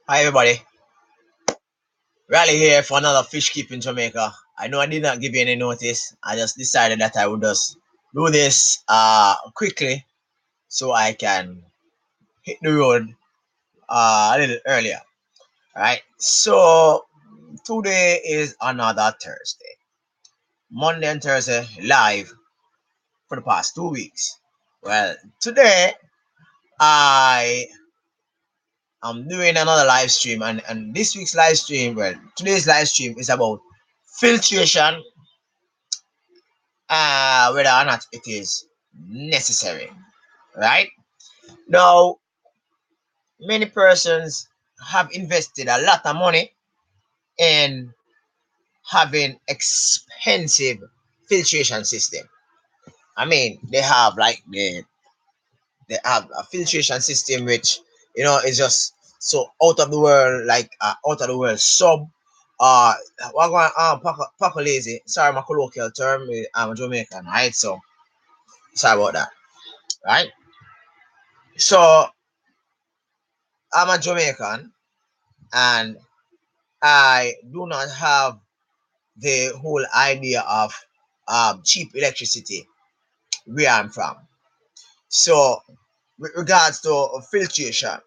Hi everybody, Raleigh here for another fish keep in Jamaica. I know I did not give you any notice. I just decided that I would just do this quickly so I can hit the road a little earlier. Alright, so today is another Thursday. Monday and Thursday live for the past 2 weeks. Well, today I am doing another live stream, and this week's live stream, well, today's live stream is about filtration, whether or not it is necessary. Right now, many persons have invested a lot of money in having expensive filtration system. I mean, they have a filtration system which is just so out of the world, like out of the world sub. What going Paco lazy? Sorry, my colloquial term. I'm a Jamaican, right? So sorry about that, right? So I'm a Jamaican, and I do not have the whole idea of cheap electricity where I'm from. So, with regards to filtration,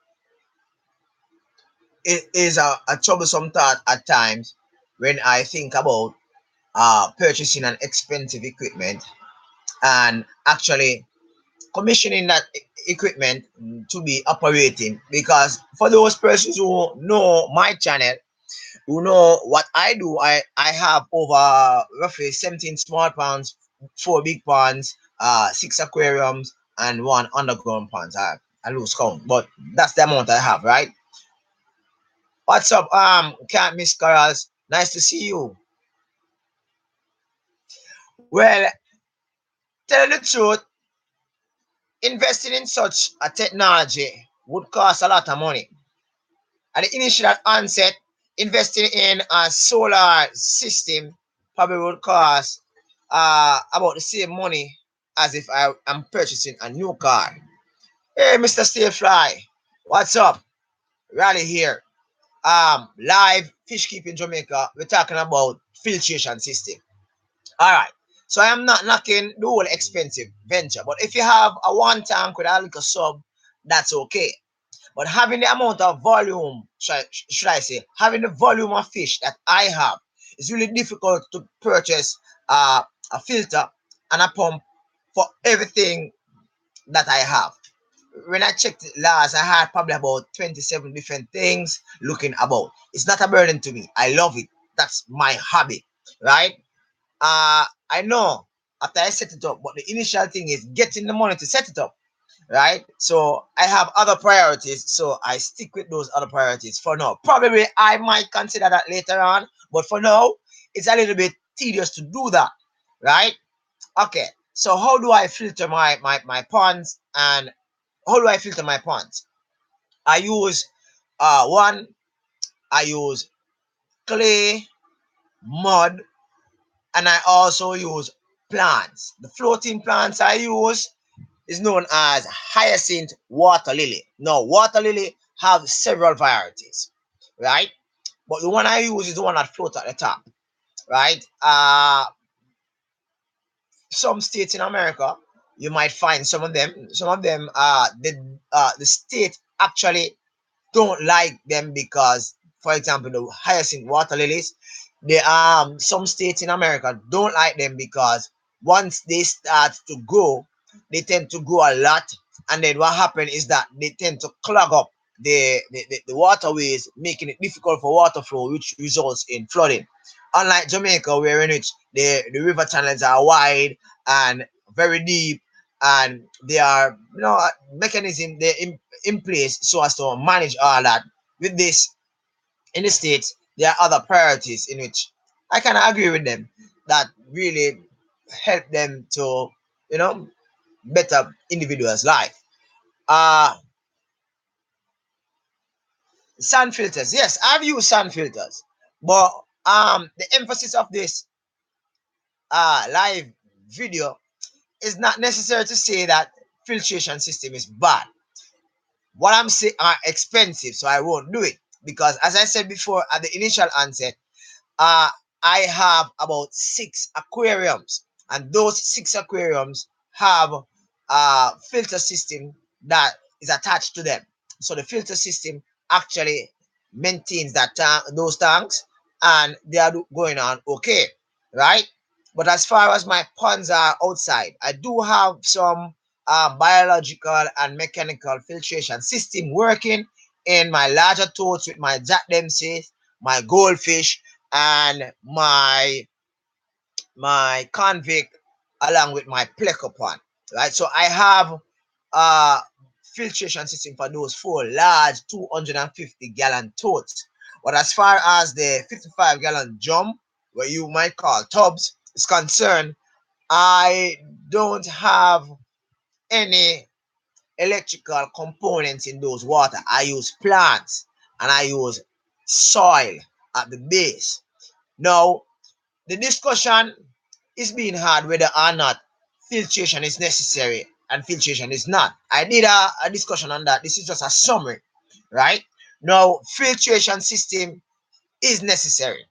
it is a troublesome thought at times when I think about purchasing an expensive equipment and actually commissioning that equipment to be operating. Because for those persons who know my channel, who know what I do, I have over roughly 17 small ponds, 4 big ponds, 6 aquariums, and 1 underground pond. I lose count, but that's the amount I have, right? What's up, can't miss Carls? Nice to see you. Well, tell the truth, investing in such a technology would cost a lot of money. At the initial onset, investing in a solar system probably would cost about the same money as if I am purchasing a new car. Hey, Mr. Stay Fly, what's up? Raleigh here. Live fish keeping Jamaica. We're talking about filtration system. All right. So I am not knocking the whole expensive venture, but if you have a one tank with a little sub, that's okay. But having the amount of volume, should I say, having the volume of fish that I have, it's really difficult to purchase a filter and a pump for everything that I have. When I checked it last, I had probably about 27 different things looking about. It's not a burden to me. I love it. That's my hobby, right? I know after I set it up, but the initial thing is getting the money to set it up, right? So I have other priorities, so I stick with those other priorities for now. Probably I might consider that later on, but for now, it's a little bit tedious to do that, right? Okay, so how do I filter my ponds, and how do I filter my ponds? I use one, I use clay, mud, and I also use plants. The floating plants I use is known as hyacinth water lily. Now, water lily have several varieties, right? But the one I use is the one that floats at the top, right? Some states in America, you might find some of them. Some of them, the state actually don't like them because, for example, the hyacinth water lilies, they some states in America don't like them because once they start to grow, they tend to grow a lot, and then what happens is that they tend to clog up the waterways, making it difficult for water flow, which results in flooding. Unlike Jamaica, where in which the river channels are wide and very deep, and they are mechanism they in place so as to manage all that. With this, in the states, there are other priorities in which I kind of agree with them that really help them to you know better individuals' life. Uh Sun filters, yes, I've used sun filters, but the emphasis of this live video is not necessary to say that filtration system is bad. What I'm saying are expensive, so I won't do it. because as I said before at the initial onset, uh, I have about 6 aquariums, and those 6 aquariums have a filter system that is attached to them. So the filter system actually maintains those tanks, and they are going on okay, right? But as far as my ponds are outside, I do have some biological and mechanical filtration system working in my larger toads with my Jack Dempsey, my goldfish, and my convict, along with my plecopon, right? So I have a filtration system for those 4 large 250-gallon totes. But as far as the 55-gallon drum, what you might call tubs, is concerned, I don't have any electrical components in those water. I use plants and I use soil at the base. Now, the discussion is being had whether or not filtration is necessary and filtration is not. I did a discussion on that. This is just a summary, right? Now, filtration system is necessary,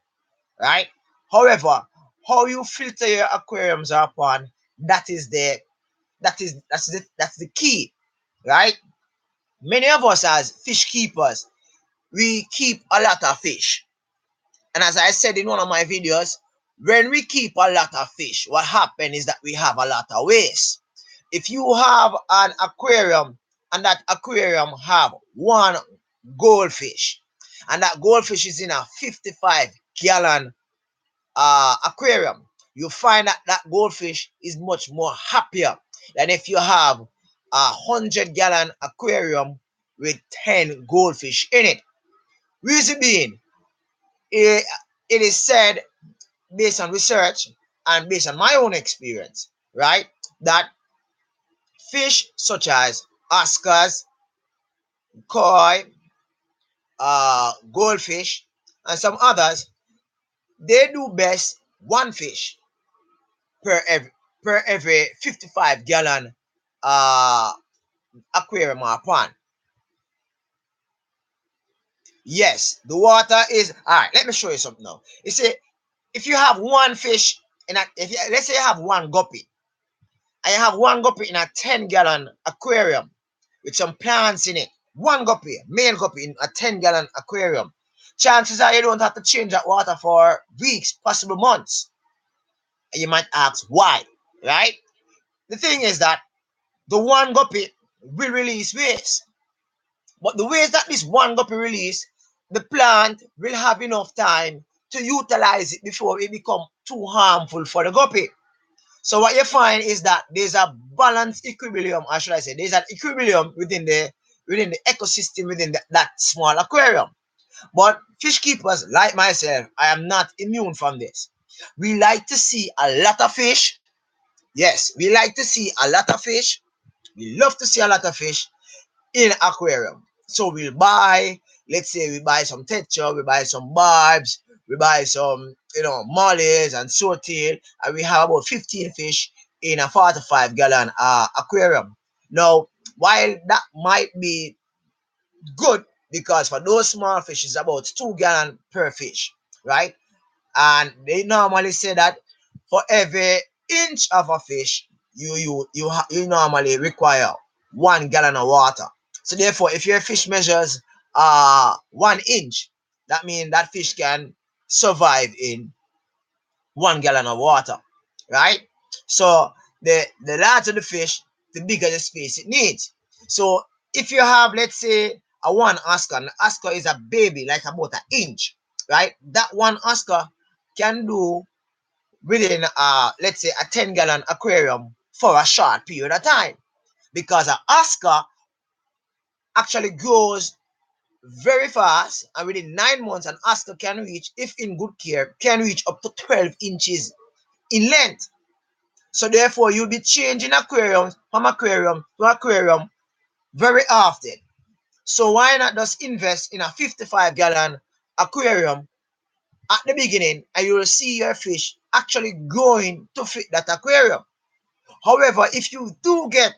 right? However, how you filter your aquariums upon, that's the key, right? Many of us as fish keepers, we keep a lot of fish. And as I said in one of my videos, when we keep a lot of fish, what happens is that we have a lot of waste. If you have an aquarium and that aquarium have one goldfish, and that goldfish is in a 55-gallon aquarium, you find that that goldfish is much more happier than if you have a 100-gallon aquarium with 10 goldfish in it. Reason being, it, it is said, based on research and based on my own experience, right, that fish such as Oscars, koi, goldfish, and some others, they do best one fish per every per every 55-gallon uh aquarium or pond. Yes, the water is all right. Let me show you something now. You see, if you have one fish in a, if you, let's say you have one guppy, and you have one guppy in a 10-gallon aquarium with some plants in it, one guppy, male guppy in a 10-gallon aquarium, chances are you don't have to change that water for weeks, possible months. And you might ask why, right? The thing is that the one guppy will release waste. But the waste that this one guppy release, the plant will have enough time to utilize it before it become too harmful for the guppy. So what you find is that there's a balanced equilibrium, or should I say, there's an equilibrium within the ecosystem within that small aquarium. But fish keepers like myself, I am not immune from this. We like to see a lot of fish. Yes, we like to see a lot of fish. We love to see a lot of fish in aquarium. So we'll buy, let's say we buy some tetra, we buy some barbs, we buy some, mollies and swordtail, and we have about 15 fish in a 45-gallon aquarium. Now, while that might be good, because for those small fish it's about 2 gallon per fish, right? And they normally say that for every inch of a fish, you normally require 1 gallon of water. So therefore, if your fish measures 1 inch, that means that fish can survive in 1 gallon of water, right? So the larger the fish, the bigger the space it needs. So if you have, let's say, a one Oscar, and Oscar is a baby, like about an inch, right? That one Oscar can do within let's say a 10-gallon aquarium for a short period of time, because an Oscar actually grows very fast, and within 9 months an Oscar can reach, if in good care, can reach up to 12 inches in length. So therefore you'll be changing aquariums from aquarium to aquarium very often. So why not just invest in a 55-gallon aquarium at the beginning, and you will see your fish actually growing to fit that aquarium. However, if you do get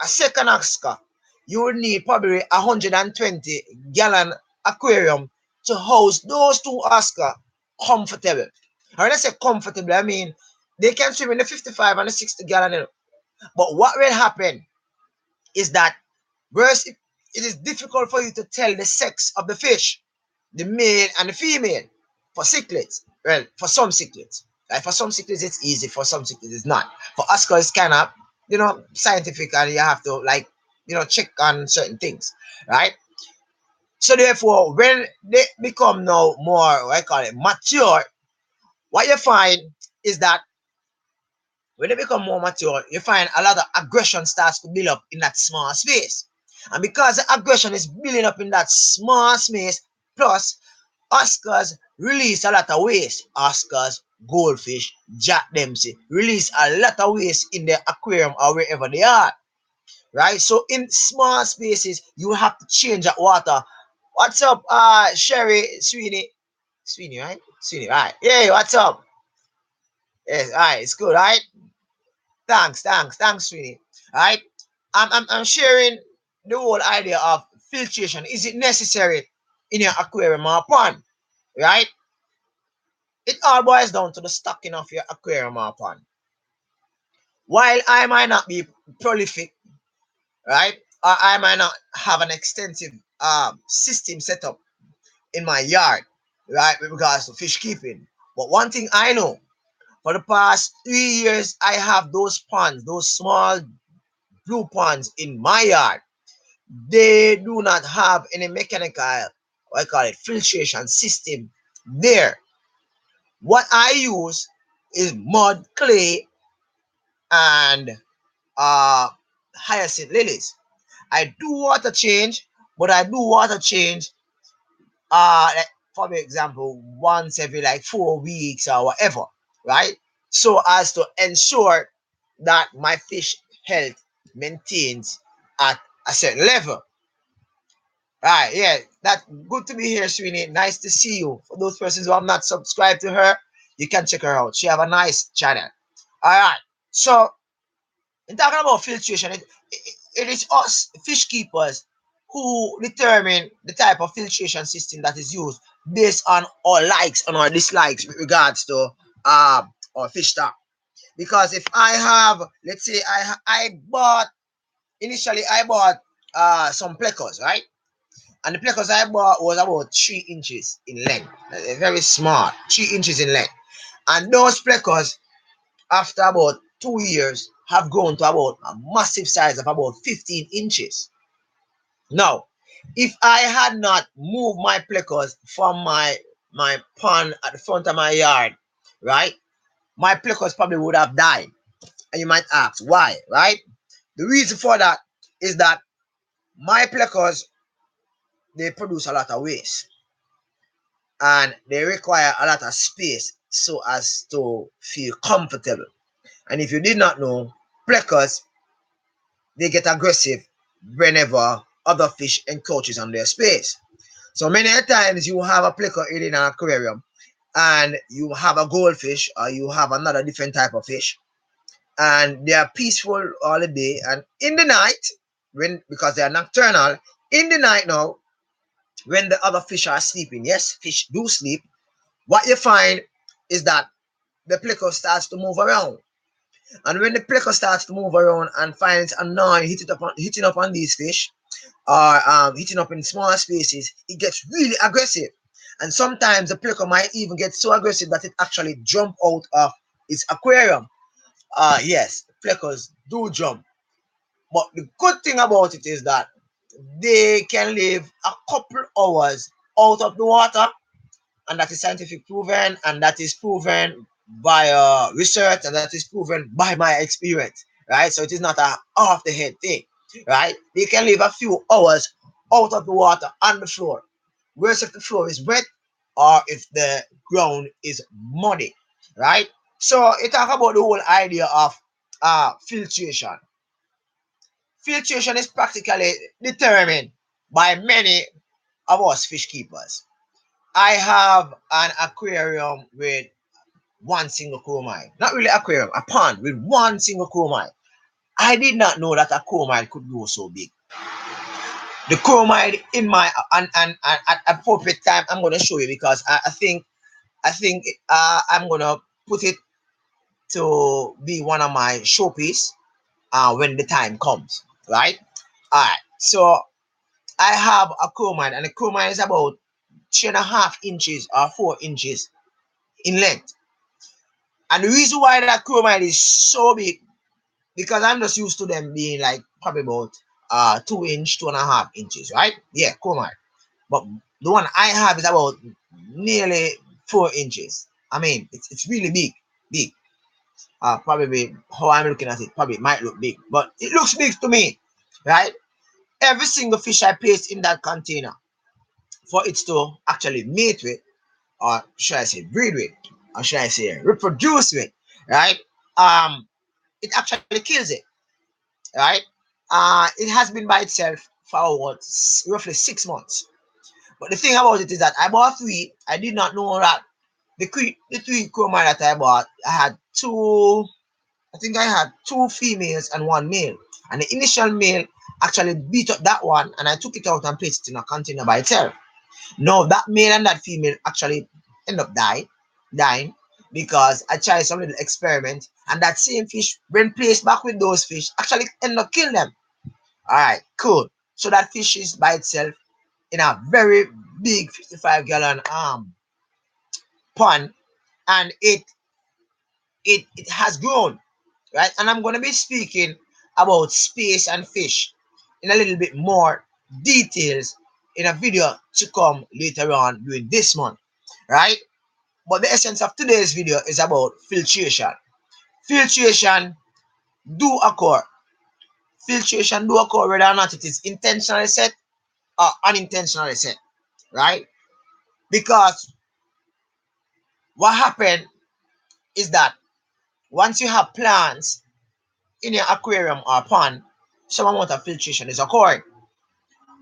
a second Oscar, you will need probably a 120-gallon aquarium to house those two Oscar comfortable. And when I say comfortable, I mean they can swim in the 55 and the 60 gallon. But what will happen is that whereas it is difficult for you to tell the sex of the fish, the male and the female, for cichlids. Well, for some cichlids. Like for some cichlids it's easy, for some cichlids it's not. For Oscar it's kind of, scientific, and you have to like, check on certain things, right? So therefore, when they become now more, what I call it, mature, what you find is that when they become more mature, you find a lot of aggression starts to build up in that small space. And because the aggression is building up in that small space, plus Oscars release a lot of waste. Oscars, goldfish, Jack Dempsey release a lot of waste in their aquarium or wherever they are. Right? So in small spaces, you have to change that water. What's up, Sherry, Sweeney? Sweeney, right? Sweeney, right. Hey, what's up? Yes, all right, it's good, right? Thanks, Sweeney. Right? I'm sharing the whole idea of filtration. Is it necessary in your aquarium or pond? Right? It all boils down to the stocking of your aquarium or pond. While I might not be prolific, right? Or I might not have an extensive system set up in my yard, right, with regards to fish keeping. But one thing I know, for the past 3 years, I have those ponds, those small blue ponds in my yard. They do not have any mechanical, what I call it, filtration system there. What I use is mud, clay, and uh, hyacinth lilies. I do water change, but I do water change, like, for example, once every like 4 weeks or whatever, right? So as to ensure that my fish health maintains at a certain level. Right, yeah, that good to be here, Sweeney. Nice to see you. For those persons who have not subscribed to her, you can check her out. She have a nice channel. All right. So in talking about filtration, it is us fish keepers who determine the type of filtration system that is used based on our likes and our dislikes with regards to our fish stock. Because if I have, let's say, I bought initially I bought some plecos, right? And the plecos I bought was about 3 inches in length, very small, 3 inches in length. And those plecos, after about 2 years, have grown to about a massive size of about 15 inches. Now, if I had not moved my plecos from my pond at the front of my yard, right, my plecos probably would have died. And you might ask why, right? The reason for that is that my plecos, they produce a lot of waste and they require a lot of space so as to feel comfortable. And if you did not know, plecos, they get aggressive whenever other fish encroaches on their space. So many times you have a pleco in an aquarium and you have a goldfish or you have another different type of fish, and they are peaceful all the day, and in the night, when because they are nocturnal, in the night now, when the other fish are sleeping, yes, fish do sleep, what you find is that the pleco starts to move around. And when the pleco starts to move around and finds annoying hitting up on these fish, or hitting up in small spaces, it gets really aggressive. And sometimes the pleco might even get so aggressive that it actually jump out of its aquarium. Yes, plecos do jump. But the good thing about it is that they can live a couple hours out of the water, and that is scientific proven, and that is proven by research, and that is proven by my experience, right? So it is not a off the head thing, right? They can live a few hours out of the water on the floor, whereas if the floor is wet or if the ground is muddy, right? So it talk about the whole idea of filtration. Filtration is practically determined by many of us fish keepers. I have an aquarium with one single chromite. Not really aquarium, a pond with one single chromite. I did not know that a chromite could grow so big. the chromide in my and at appropriate time I'm gonna show you, because I think I'm gonna put it to be one of my showpiece when the time comes, right? All right. So I have a chromide, and the chromide is about 3.5 inches or 4 inches in length. And the reason why that chromide is so big, because I'm just used to them being like probably about 2 inch, 2.5 inches, right? Yeah, chromide. But the one I have is about nearly 4 inches. I mean, it's really big, big. Probably how I'm looking at it, probably might look big, but it looks big to me, right? Every single fish I place in that container for it to actually mate with, or should I say breed with, or should I say reproduce with, right? It actually kills it, right? It has been by itself for what, roughly 6 months. But the thing about it is that I bought three. I did not know that the three chroma that I bought, I had two. I think I had two females and one male. And the initial male actually beat up that one, and I took it out and placed it in a container by itself. No, that male and that female actually end up dying, because I tried some little experiment, and that same fish, when placed back with those fish, actually end up killing them. All right, cool. So that fish is by itself in a very big 55-gallon pond, and it has grown, right? And I'm gonna be speaking about space and fish in a little bit more details in a video to come later on during this month, right? But the essence of today's video is about filtration. Filtration do occur. Filtration do occur whether or not it is intentionally set or unintentionally set, right? Because what happened is that once you have plants in your aquarium or pond, some amount of filtration is occurring.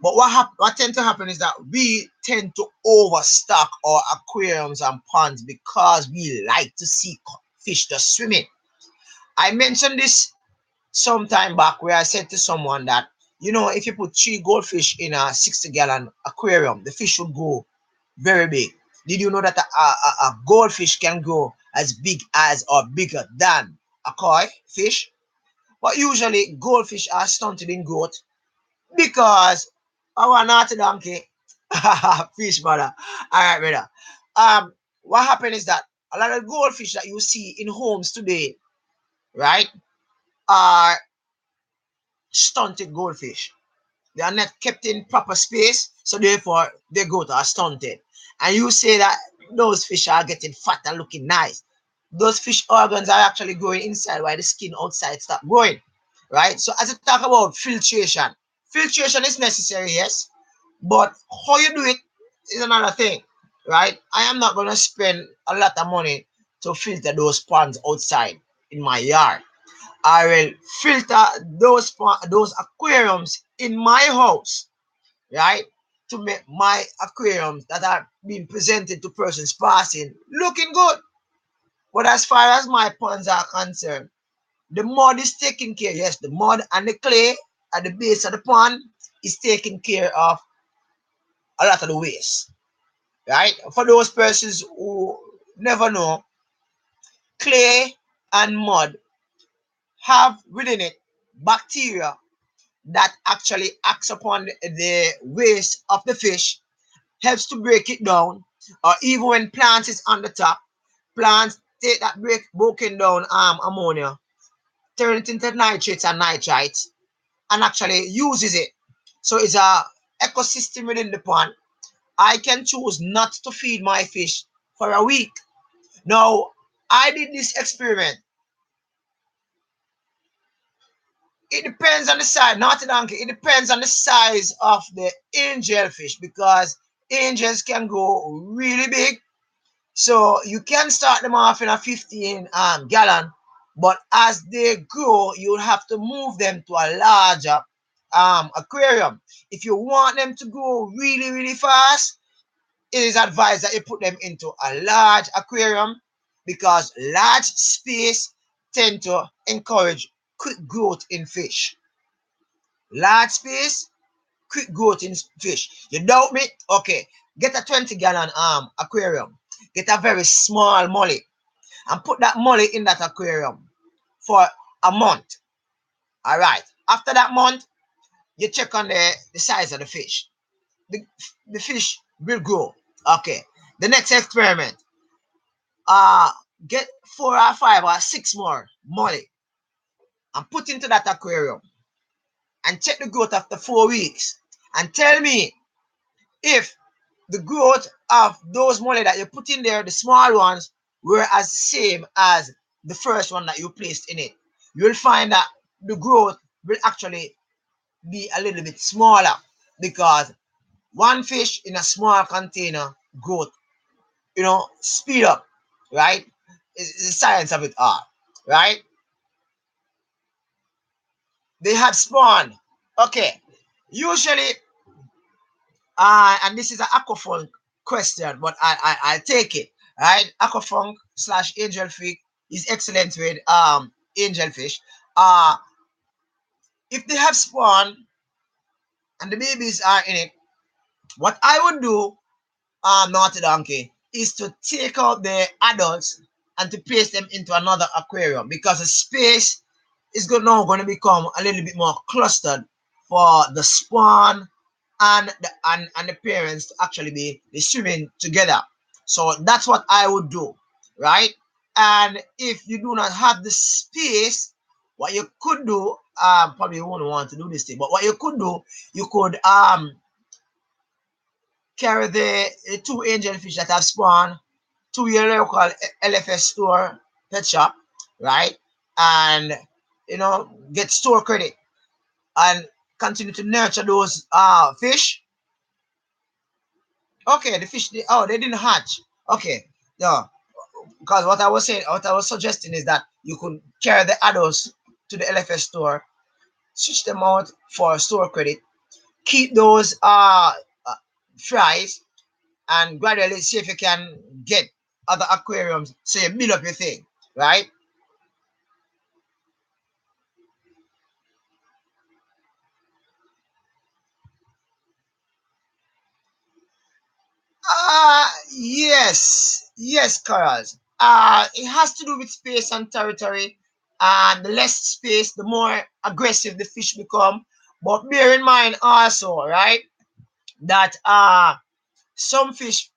But what tend to happen is that we tend to overstock our aquariums and ponds because we like to see fish just swimming. I mentioned this some time back where I said to someone that, if you put three goldfish in a 60-gallon aquarium, the fish would go very big. Did you know that a goldfish can grow as big as or bigger than a koi fish? But usually goldfish are stunted in growth because our naughty donkey fish brother. All right, brother. What happened is that a lot of goldfish that you see in homes today, right, are stunted goldfish. They are not kept in proper space, so therefore their growth are stunted. And you say that those fish are getting fat and looking nice. Those fish organs are actually growing inside while the skin outside stop growing, right? So as I talk about filtration, filtration is necessary, yes, but how you do it is another thing, right? I am not going to spend a lot of money to filter those ponds outside in my yard. I will filter those aquariums in my house, right? To make my aquariums that are being presented to persons passing looking good. But as far as my ponds are concerned, the mud is taken care. Yes, the mud and the clay at the base of the pond is taking care of a lot of the waste, right? For those persons who never know, clay and mud have within it bacteria that actually acts upon the waste of the fish, helps to break it down, or even when plants is on the top, plants take that broken down ammonia, turn it into nitrates and nitrites, and actually uses it. So it's a ecosystem within the pond. I can choose not to feed my fish for a week. Now, I did this experiment. It depends on the size, not a donkey. It depends on the size of the angel fish, because angels can go really big. So you can start them off in a 15 gallon, but as they grow, you'll have to move them to a larger aquarium. If you want them to grow really, really fast, it is advised that you put them into a large aquarium, because large space tend to encourage quick growth in fish. Large space, quick growth in fish. You doubt me? Okay. Get a 20-gallon aquarium. Get a very small molly and put that molly in that aquarium for a month. All right. After that month, you check on the size of the fish. The, the fish will grow. Okay. The next experiment. Uh get 4 or 5 or 6 more molly and put into that aquarium and check the growth after 4 weeks and tell me if the growth of those molly that you put in there, the small ones, were as same as the first one that you placed in it. You'll find that the growth will actually be a little bit smaller because one fish in a small container growth, speed up, right? It's the science of it all, right? They have spawned. Okay. Usually, and this is an aquafunk question, but I take it, right? Aquafunk slash angelfish is excellent with angelfish. Uh, if they have spawned and the babies are in it, what I would do, naughty donkey, is to take out the adults and to place them into another aquarium because the space is now going to become a little bit more clustered for the spawn and the parents to actually be swimming together. So that's what I would do, right? And if you do not have the space, what you could do, probably you won't want to do this thing, but what you could do, you could carry the two angelfish that have spawned to your local LFS store, pet shop, right? And get store credit and continue to nurture those fish. Okay, the fish they didn't hatch. Okay, no, because what I was suggesting is that you could carry the adults to the LFS store, switch them out for store credit, keep those fries, and gradually see if you can get other aquariums so you build up your thing, right? Yes, Corals. It has to do with space and territory. And the less space, the more aggressive the fish become. But bear in mind also, right, that some fish,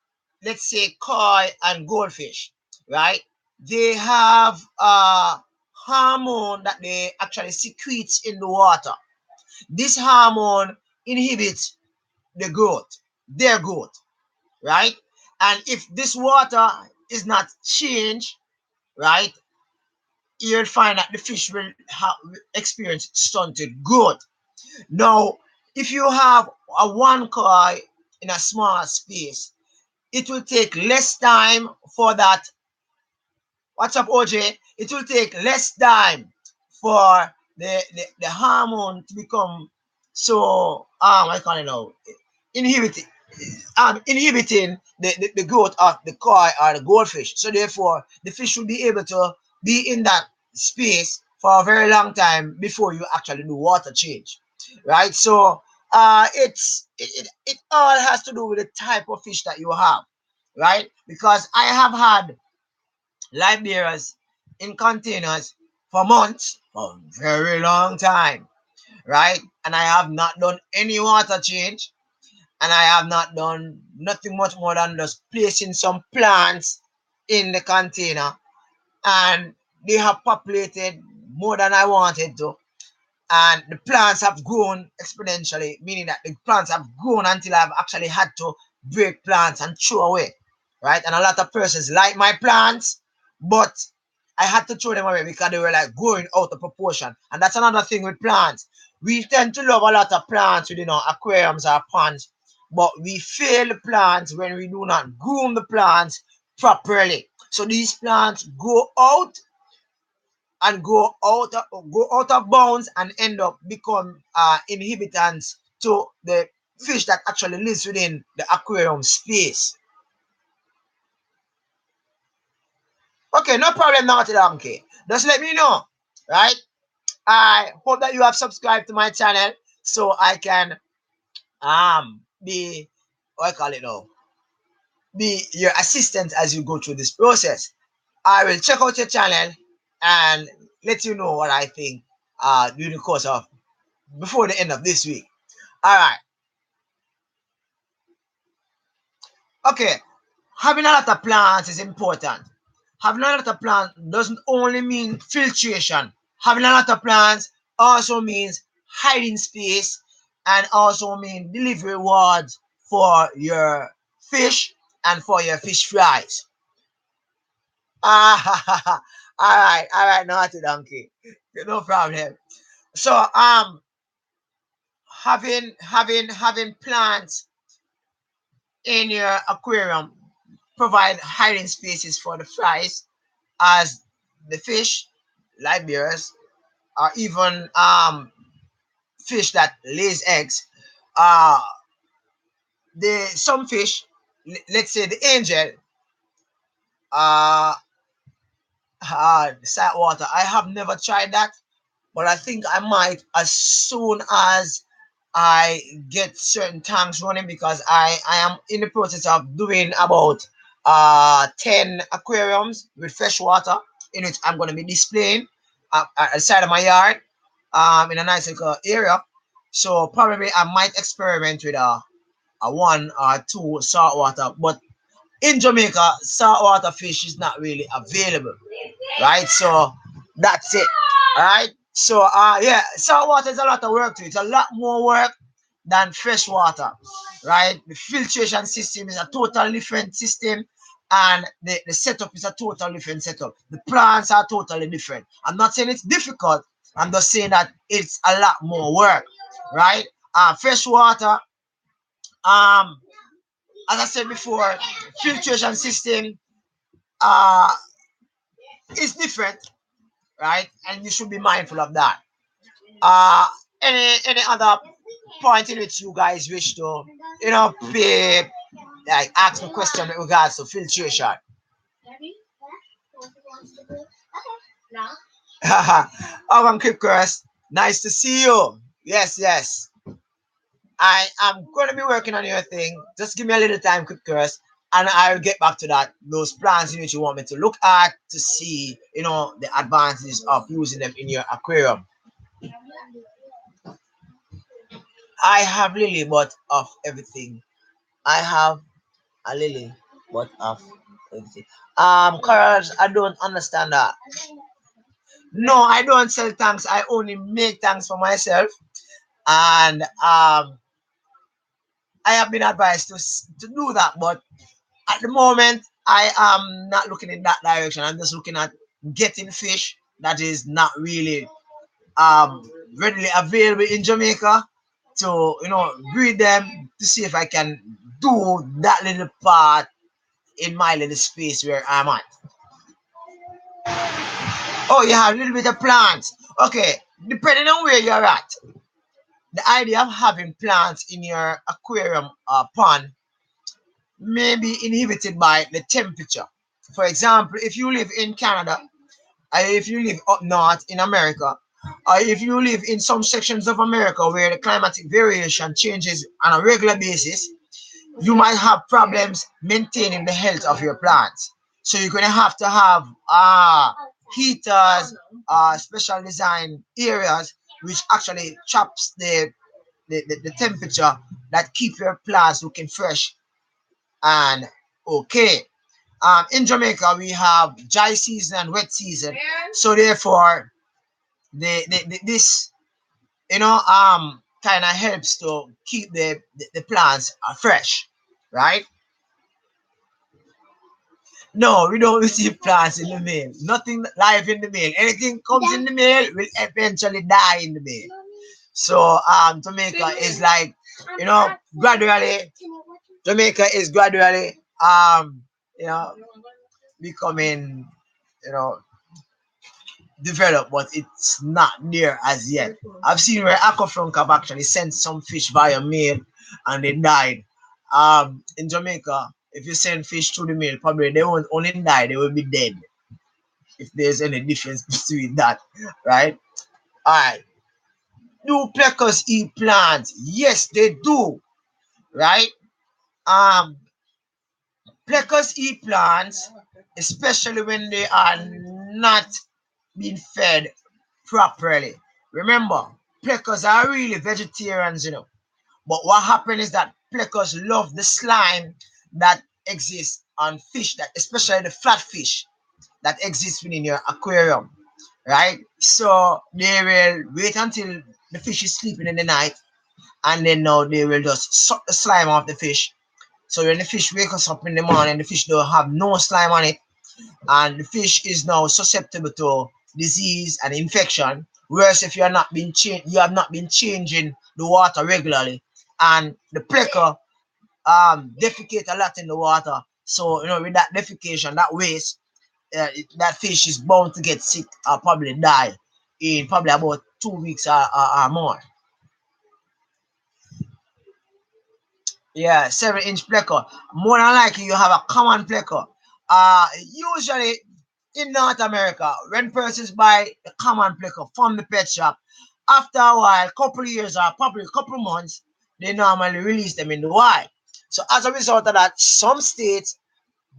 let's say koi and goldfish, right, they have hormone that they actually secrete in the water. This hormone inhibits their growth, right? And if this water is not changed, right, you'll find that the fish will experience stunted growth. Now, if you have a one koi in a small space, it will take less time for that. What's up, OJ? It will take less time for the hormone to become so I can't know inhibiting the growth of the koi or the goldfish. So therefore, the fish will be able to be in that space for a very long time before you actually do water change, right? So it all has to do with the type of fish that you have, right? Because I have had live bearers in containers for months, for a very long time, right? And I have not done any water change, and I have not done nothing much more than just placing some plants in the container, and they have populated more than I wanted to. And the plants have grown exponentially, meaning that the plants have grown until I've actually had to break plants and throw away, right? And a lot of persons like my plants, but I had to throw them away because they were like growing out of proportion. And that's another thing with plants. We tend to love a lot of plants within our aquariums or ponds, but we fail the plants when we do not groom the plants properly. So these plants go out and go out of bounds and end up become inhibitants to the fish that actually lives within the aquarium space. Okay, no problem, Naughty Donkey. Just let me know, right? I hope that you have subscribed to my channel so I can be, what I call it now, be your assistant as you go through this process. I will check out your channel and let you know what I think during the course of before the end of this week. All right. Okay. Having a lot of plants is important. Having a lot of plants doesn't only mean filtration. Having a lot of plants also means hiding space and also mean delivery wards for your fish and for your fish fries. Ah, all right, naughty donkey, no problem. So having plants in your aquarium provide hiding spaces for the fries as the fish, live bears, or even fish that lays eggs. Uh, the some fish, let's say the angel, uh, salt water. I have never tried that, but I think I might as soon as I get certain tanks running because I am in the process of doing about 10 aquariums with fresh water in which I'm going to be displaying at the side of my yard in a nice little area. So probably I might experiment with a one or two saltwater, but in Jamaica, saltwater fish is not really available, right? So that's it, right? So yeah, saltwater is a lot of work to it. It's a lot more work than fresh water, right? The filtration system is a total different system, and the setup is a total different setup. The plants are totally different. I'm not saying it's difficult. I'm just saying that it's a lot more work, right? Fresh water, um, as I said before, filtration system uh is different, right? And you should be mindful of that. Uh, any other point in which you guys wish to, pay, like ask a question with regards to filtration? Oh, Chris, nice to see you. Yes, yes. I am going to be working on your thing. Just give me a little time, Chris, and I'll get back to that. Those plans in which you want me to look at to see, the advantages of using them in your aquarium. I have lily, but of everything. I have a lily, but of everything. Carlos, I don't understand that. No, I don't sell tanks. I only make tanks for myself, and I have been advised to do that, but at the moment, I am not looking in that direction. I'm just looking at getting fish that is not really readily available in Jamaica to breed them to see if I can do that little part in my little space where I'm at. Oh, you have a little bit of plants. Okay, depending on where you're at, the idea of having plants in your aquarium pond may be inhibited by the temperature. For example, if you live in Canada, or if you live up north in America, or if you live in some sections of America where the climatic variation changes on a regular basis, you might have problems maintaining the health of your plants. So you're gonna have to have heaters, special design areas which actually chops the temperature that keep your plants looking fresh and okay. In Jamaica, we have dry season and wet season, so therefore, this kind of helps to keep the plants fresh, right? No, we don't receive plants in the mail. Nothing live in the mail. Anything comes in the mail will eventually die in the mail. So Jamaica is like, gradually. Jamaica is gradually you know becoming you know developed, but it's not there as yet. I've seen where Aquafront have actually sent some fish via mail and they died. In Jamaica, if you send fish through the mail, probably they won't only die, they will be dead. If there's any difference between that, right? Alright. Do pleckers eat plants? Yes, they do. right? Um, Plecos eat plants, especially when they are not being fed properly. Remember, plecos are really vegetarians, you know. But what happened is that plecos love the slime that exists on fish, that especially the flatfish that exists within your aquarium, right? So they will wait until the fish is sleeping in the night, and then now they will just suck the slime off the fish. So when the fish wakes up in the morning, the fish don't have no slime on it, and the fish is now susceptible to disease and infection. Whereas if you are not been you have not been changing the water regularly, and the plecker defecate a lot in the water. So you know, with that defecation, that waste, that fish is bound to get sick or probably die in probably about 2 weeks or more. Yeah, 7-inch plecker. More than likely, you have a common plecker. Usually in North America, when persons buy a common plecker from the pet shop, after a while, couple years or probably a couple months, they normally release them in the wild. So as a result of that, some states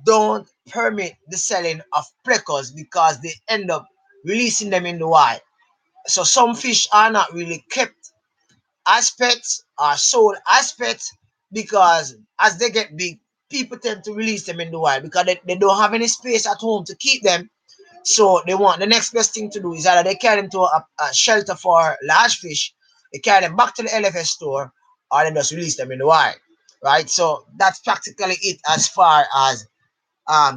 don't permit the selling of pleckers because they end up releasing them in the wild. So some fish are not really kept as pets or sold as pets because as they get big, people tend to release them in the wild because they don't have any space at home to keep them. So they want the next best thing to do is either they carry them to a shelter for large fish, they carry them back to the LFS store, or they just release them in the wild. Right? So that's practically it as far as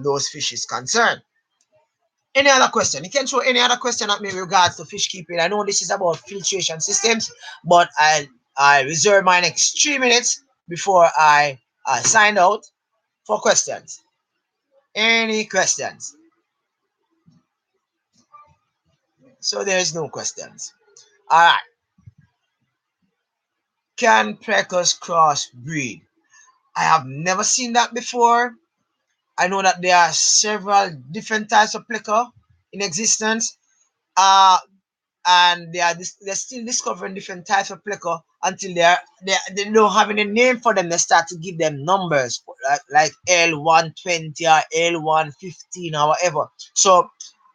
those fish is concerned. Any other question? You can throw any other question at me in regards to fish keeping. I know this is about filtration systems, but I reserve my next 3 minutes before I sign out for questions. Any questions? So there's no questions. All right. Can Precos crossbreed? I have never seen that before. I know that there are several different types of pleco in existence. Uh, and they're still discovering different types of pleco until they don't have any name for them. They start to give them numbers like L120 or L115 or whatever. So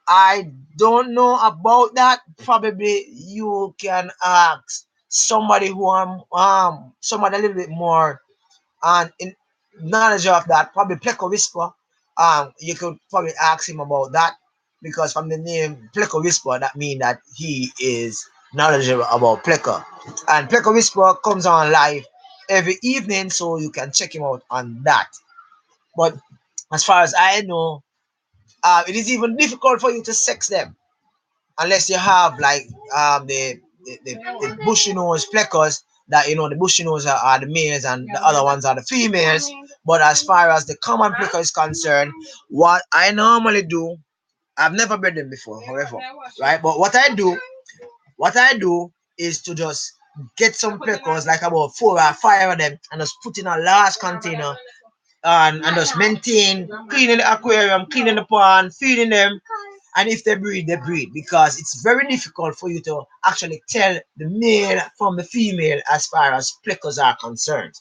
I don't know about that. Probably you can ask somebody who somebody a little bit more in knowledge of that. Probably Pleco Whisper. You could probably ask him about that because from the name Pleco Whisper, that means that he is knowledgeable about Pleco. And Pleco Whisper comes on live every evening, so you can check him out on that. But as far as I know, it is even difficult for you to sex them unless you have like the bushy nose plecos that you know the bushy nose are the males and the other ones are the females. But as far as the common pleco is concerned, what I normally do, I've never bred them before, however, right? But what I do is to just get some plecos, like about 4 or 5 of them, and just put in a large container and just maintain cleaning the aquarium, cleaning the pond, feeding them. And if they breed because it's very difficult for you to actually tell the male from the female as far as plecos are concerned.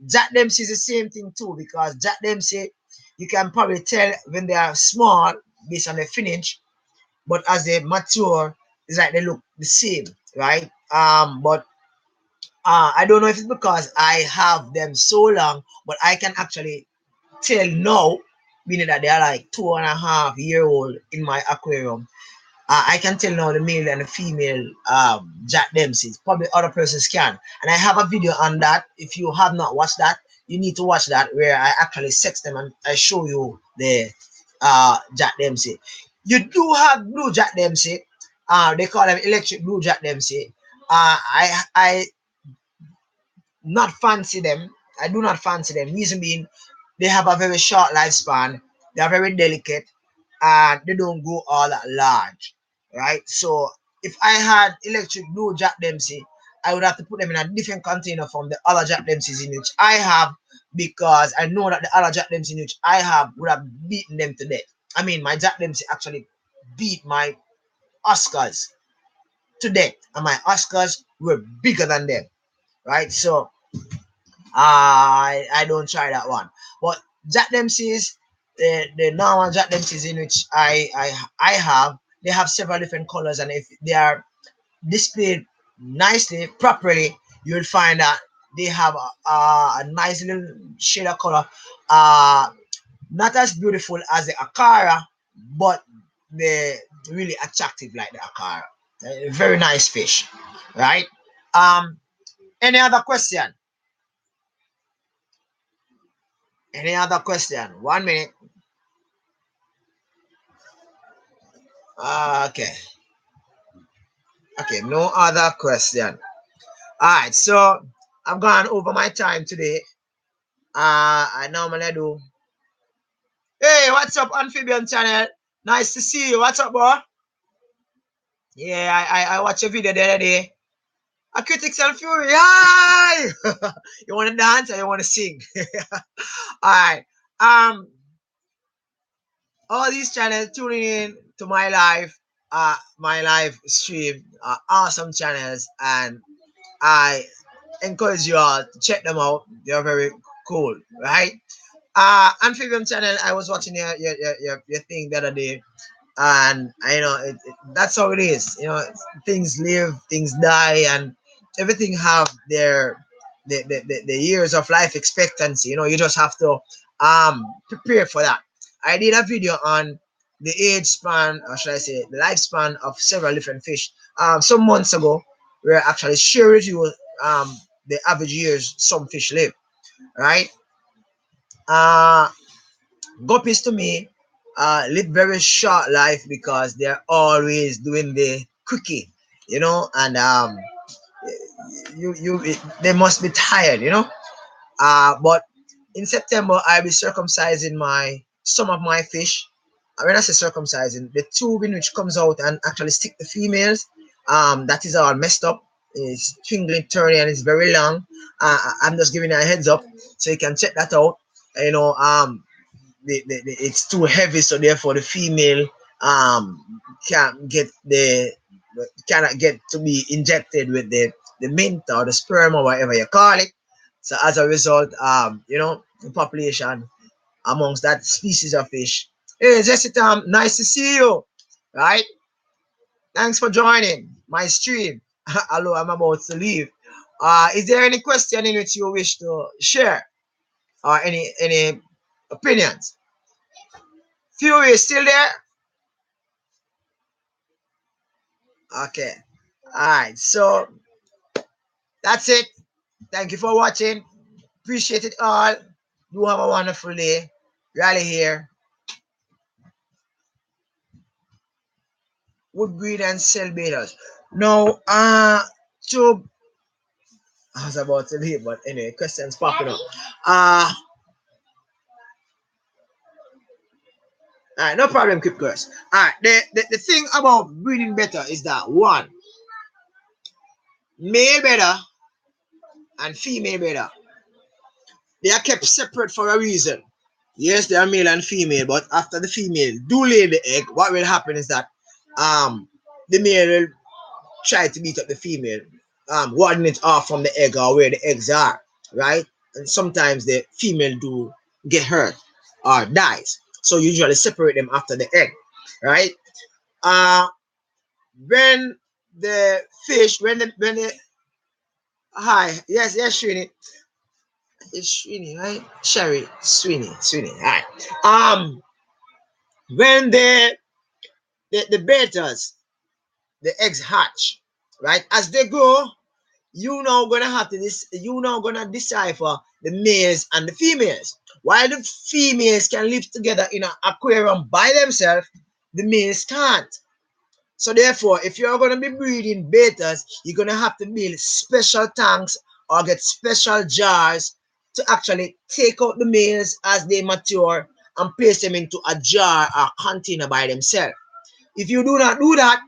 Jack Dempsey is the same thing too because Jack Dempsey you can probably tell when they are small based on the finish, but as they mature, it's like they look the same, right? But I don't know if it's because I have them so long, but I can actually tell now, meaning that they are like 2.5 year old in my aquarium. I can tell now the male and the female Jack Dempsey. Probably other persons can. And I have a video on that. If you have not watched that, you need to watch that where I actually sex them and I show you the Jack Dempsey. You do have blue Jack Dempsey. They call them electric blue Jack Dempsey. I not fancy them. I do not fancy them. Reason being, they have a very short lifespan. They are very delicate, and they don't grow all that large, right? So if I had electric blue Jack Dempsey, I would have to put them in a different container from the other Jack Dempseys in which I have because I know that the other Jack Dempsey in which I have would have beaten them to death. I mean, my Jack Dempsey actually beat my Oscars to death, and my Oscars were bigger than them, right? So I don't try that one. But Jack Dempsey's, the normal Jack Dempsey's in which I have, they have several different colors, and if they are displayed nicely, properly, you will find that they have a nice little shade of color. Not as beautiful as the Akara, but they're really attractive like the Akara. Very nice fish, right? Um, any other question? Any other question? 1 minute. Okay. Okay, no other question. Alright, so I've gone over my time today. I normally do. Hey, what's up, Amphibian Channel? Nice to see you. What's up, bro? Yeah, I watched your video the other day. A critics and fury. Hi! You want to dance or you want to sing? Alright. Um, all these channels tuning in to my live stream, awesome channels, and I encourage you all to check them out. They're very cool, right? Amphibian channel, I was watching your thing the other day, and I know that's how it is. Things live, things die, and everything have their the years of life expectancy. You just have to prepare for that. I did a video on the age span, or should I say the lifespan of several different fish some months ago, where I actually share with you the average years some fish live, right? uh Guppies to me live very short life because they're always doing the quickie, and they must be tired, but in September I'll be circumcising my some of my fish. When I say circumcising, the tubing which comes out and actually stick the females, that is all messed up. It's twinkling, turning, and it's very long. I'm just giving you a heads up so you can check that out. You know, it's too heavy, so therefore the female can't get the cannot get to be injected with the mint or the sperm or whatever you call it. So as a result, the population amongst that species of fish. Hey, Jessica, nice to see you. Right? Thanks for joining my stream. Although I'm about to leave. Is there any question in which you wish to share or any opinions? Fury is still there? Okay. All right. So that's it. Thank you for watching. Appreciate it all. You have a wonderful day. Raleigh here. Wood breed and cell betas. No, so I was about to leave, but anyway, questions popping up. Uh all right, no problem, keep girls. All right, the thing about breeding better is that one, male better and female better, they are kept separate for a reason. Yes, they are male and female, but after the female do lay the egg, what will happen is that the male will try to beat up the female, warding it off from the egg or where the eggs are, right? And sometimes the female do get hurt or dies. So you usually separate them after the egg, right? Uh when the fish, when the hi, yes, Srini. It's Srini, right? Sherry, Sweeney. All right. When the betas, the eggs hatch, right? As they grow, you now gonna decipher the males and the females. While the females can live together in an aquarium by themselves, the males can't. So therefore, if you're gonna be breeding betas, you're gonna have to build special tanks or get special jars to actually take out the males as they mature and place them into a jar or container by themselves. If you do not do that,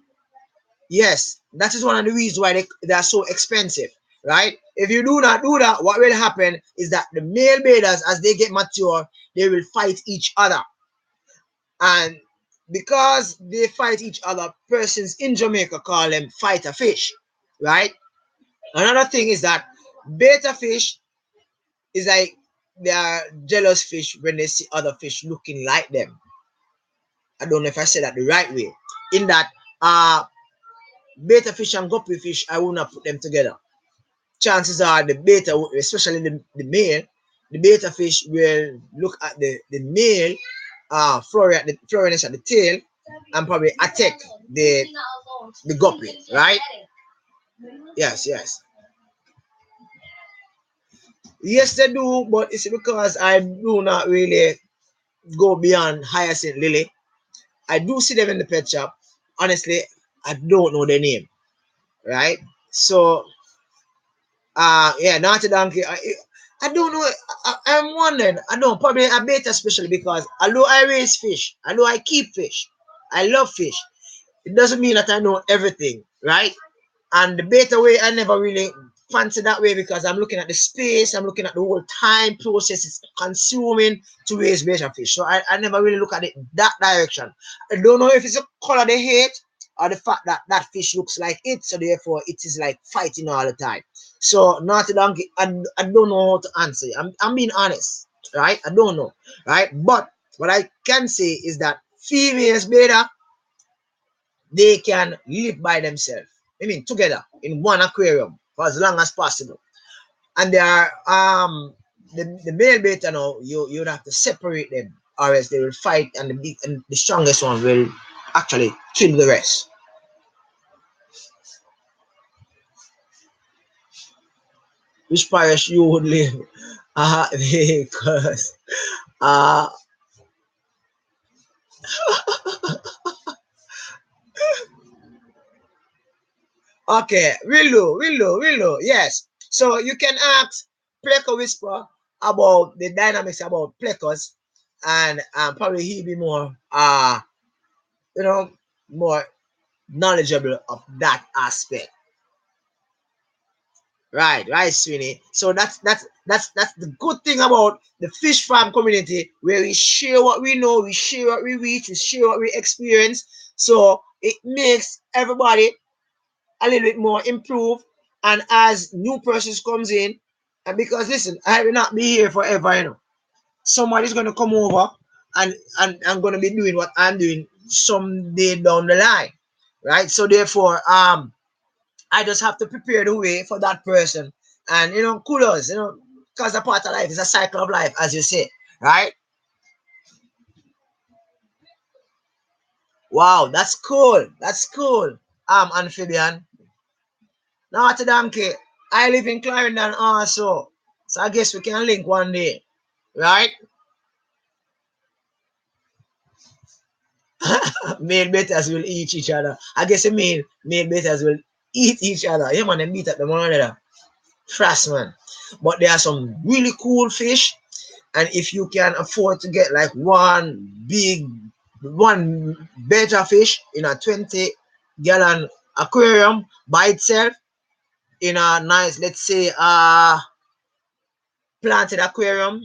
yes, that is one of the reasons why they are so expensive, right? If you do not do that, what will happen is that the male betas, as they get mature, they will fight each other. And because they fight each other, persons in Jamaica call them fighter fish, right? Another thing is that Beta fish is like they are jealous fish when they see other fish looking like them. I don't know if I said that the right way. In that beta fish and guppy fish, I will not put them together. Chances are the beta, especially the male, the beta fish will look at the male florence at the tail and probably attack the guppy, right? Yes, yes. Yes, they do, but it's because I do not really go beyond hyacinth lily. I do see them in the pet shop. Honestly, I don't know their name, right? So, yeah, naughty donkey. I don't know. I'm wondering. I don't probably a beta especially because although I raise fish, although I keep fish, I love fish. It doesn't mean that I know everything, right? And the beta way, I never really fancy that way because I'm looking at the space, I'm looking at the whole time process it's consuming to raise beta fish. So I never really look at it that direction. I don't know if it's a color they hate or the fact that that fish looks like it, so therefore it is like fighting all the time. So naughty donkey, I don't know how to answer. I'm being honest, right? I don't know, right? But what I can say is that females beta they can live by themselves. I mean, together in one aquarium for as long as possible. And they are the male beta now you'd have to separate them, or else they will fight, and the strongest one will actually kill the rest. Which parish you would live? Because uh okay, will do. Yes. So you can ask Pleco Whisper about the dynamics about Plecos, and probably he'll be more you know more knowledgeable of that aspect. Right, Sweeney. So that's the good thing about the fish farm community, where we share what we know, we share what we reach, we share what we experience. So it makes everybody a little bit more improved. And as new persons comes in, and because listen, I will not be here forever, Somebody's gonna come over and I'm gonna be doing what I'm doing someday down the line. Right. So therefore, I just have to prepare the way for that person. And kudos, because a part of life is a cycle of life, as you say, right? Wow, that's cool. That's cool. Amphibian. Now to donkey. I live in Clarendon also. So I guess we can link one day. Right? Male betas will eat each other. I guess you mean male betas will eat each other. Yeah, man, they meet at the one another. Trust, man. But there are some really cool fish. And if you can afford to get like one beta fish in a 20-gallon aquarium by itself, in a nice, let's say, planted aquarium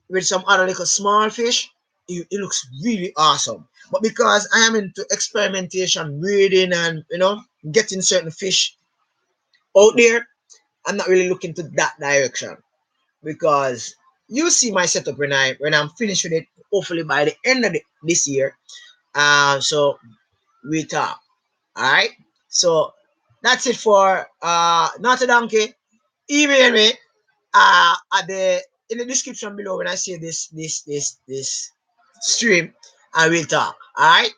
with some other little small fish, it looks really awesome. But because I am into experimentation, breeding, and getting certain fish out there, I'm not really looking to that direction. Because you see my setup when I'm finished with it, hopefully by the end of this year. So we talk. All right. So that's it for not a donkey. Email me at the in the description below when I say this stream, and we'll talk. All right.